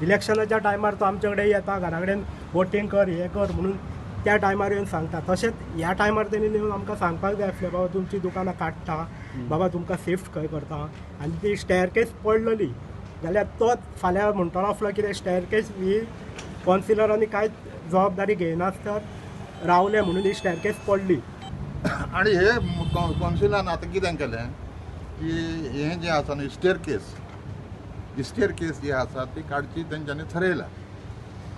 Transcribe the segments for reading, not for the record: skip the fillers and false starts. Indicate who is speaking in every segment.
Speaker 1: इलेक्शनाच्या टायमार तो आमचे कडेन येता, घरा कडेन वोटींग कर, हें कर म्हणून त्या टायमार येवन सांगता. तशेंच ह्या टायमार तेणी येवन आमकां सांगपाक जाय आसलें, बाबा तुमची दुकानां काडटा, बाबा तुमकां शिफ्ट खंय करता. आनी ती स्टेअरकेस पडलेली जाल्यार तो फाल्यां म्हणटलो आसलो कितें स्टेअरकेस ही कौन्सिलरांनी कांयच जबाबदारी घेयनासतना रावले म्हणून ही स्टेअरकेस पडली.
Speaker 2: आणि हे कौन्सिलान आतां कितें केलें की हें जें आसा न्ही स्टेअरकेस जी आसा ती काडची तेंच्यांनी थारायला.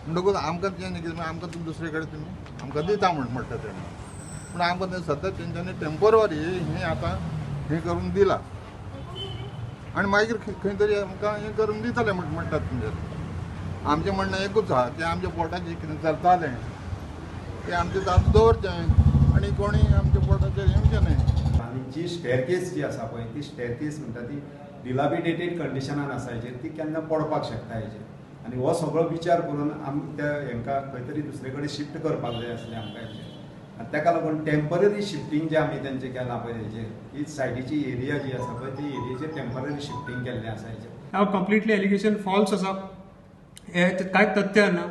Speaker 2: म्हणटकूच आमकां तें कितें आमकां तुमी दुसरे कडेन तुमी आमकां दिता म्हणटा तेणी. पूण आमकां तें सद्या तेंच्यांनी टेम्पररी हें आतां हें करून दिलां आनी मागीर खंय तरी आमकां हें करून दितले म्हणटात तुमचे. आमचें म्हणणें एकूच आहा की आमच्या पोटाचें कितें चलतालें तें आमचें चालू दवरचें आनी कोणी आमच्या पोटाचेर येवचें न्हय.
Speaker 3: आनी जी स्टेअरकेस जी आसा पळय ती स्टेअरकेस म्हणटा ती डिलाबिडेटेड कंडिशनान आसा हेजेर, ती केन्ना पडपाक शकता हेजेर. आनी हो सगळो विचार करून आमी त्या हांकां खंय तरी दुसरे कडेन शिफ्ट करपाक जाय आसलें आमकां हेजेर. आनी ताका लागून टेम्पररी शिफ्टींग जें आमी तेंचें केलां पळय हेजेर, ही सायडीची एरिया जी आसा पळय ती एरियेचेर टेम्पररी शिफ्टींग केल्लें आसा हेजेर.
Speaker 4: हांव कंप्लिटली एलिगेशन फॉल्स आसा, हे कांयच तथ्य ना.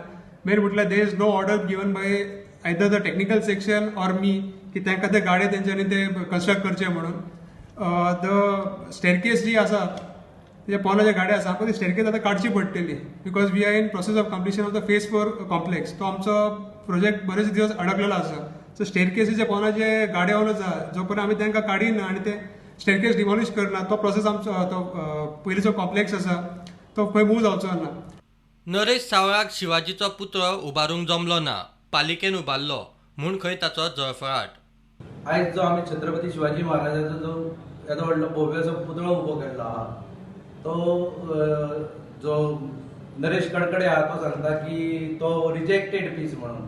Speaker 4: मेन म्हटल्यार there is no order given by either the technical section or me की तांकां ते गाडे तेंच्यांनी ते कन्स्ट्रक्ट करचे म्हणून. द स्टेअरकेस जी आसा जे पोवना गाड्या आसा आमकां ती स्टेअरकेस आतां काडची पडटली because we are in process of completion of the phase 4 complex. तो आमचो प्रोजेक्ट बरेच दिवस अडकलेलो आसा. सो स्टेअरकेसीचे पोवना जे गाडे ओनर्स आसा जो पर्यंत आमी तांकां काडिना आनी ते स्टेअरकेस डिमॉलिश करना तो प्रोसेस आमचो तो पयलींचो कॉम्प्लेक्स आसा तो खंय मूव जावचो ना.
Speaker 5: नरेश सावळाक शिवाजीचो पुतळो उबारूंक जमलो ना, पालिकेन उबारलो म्हूण खंय ताचो जळफळाट.
Speaker 6: आयज जो आमी छत्रपती शिवाजी महाराजाचो जो येदो व्हडलो भव्यसो पुतळो उबो केल्लो आहा तो जो नरेश कडकडे आहा तो सांगता की तो रिजेक्टेड पीस म्हणून.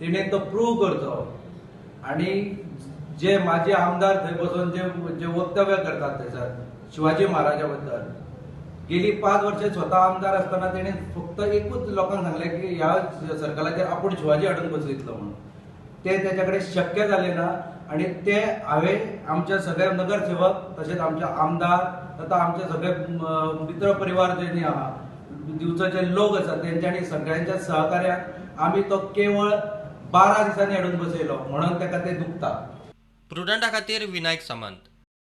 Speaker 6: तिणें तो प्रूव करचो आनी जे माजी आमदार थंय बसून जे वक्तव्य करतात थंयसर शिवाजी महाराजा बद्दल गेली 5 वर्षे स्वता आमदार आसतना तेणें फक्त एकूच लोकांक सांगलें की ह्या सर्कलाचेर आपूण शिवाजी हाडून बसयतलो म्हणून. ते तेच्या कडेन शक्य जालें ना आनी ते हांवें आमचे सगळे नगरसेवक तशेंच आमचे आमदार तथा आमचे सगळे मित्र परिवार जे न्ही आहा दिवचोचे लोक आसा तेंच्यांनी सगळ्यांच्या सहकार्यान आमी तो केवळ 12 दिसांनी हाडून बसयलो म्हणून ताका ते दुखता.
Speaker 5: प्रुडंटा खातीर विनायक सामंत.